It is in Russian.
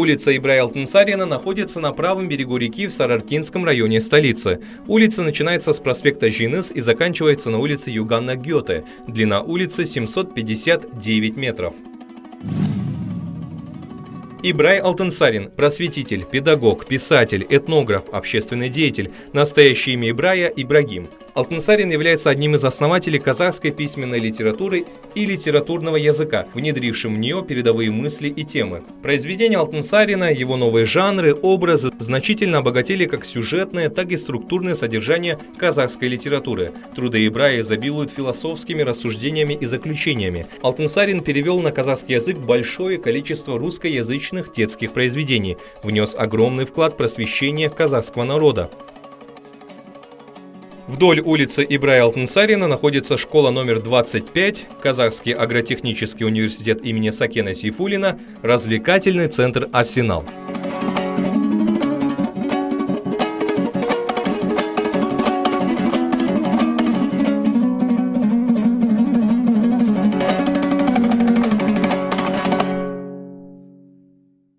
Улица Ибрая Алтынсарина находится на правом берегу реки в Сарыаркинском районе столицы. Улица начинается с проспекта Жиныс и заканчивается на улице Юганна Гёте. Длина улицы 759 метров. Ибрай Алтынсарин – просветитель, педагог, писатель, этнограф, общественный деятель. Настоящее имя Ибрая – Ибрагим. Алтынсарин является одним из основателей казахской письменной литературы и литературного языка, внедрившим в нее передовые мысли и темы. Произведения Алтынсарина, его новые жанры, образы значительно обогатили как сюжетное, так и структурное содержание казахской литературы. Труды Ибрая изобилуют философскими рассуждениями и заключениями. Алтынсарин перевел на казахский язык большое количество русскоязычных детских произведений, внес огромный вклад в просвещение казахского народа. Вдоль улицы Ибрая Алтынсарина находится школа номер 25, Казахский агротехнический университет имени Сакена Сейфуллина, развлекательный центр «Арсенал».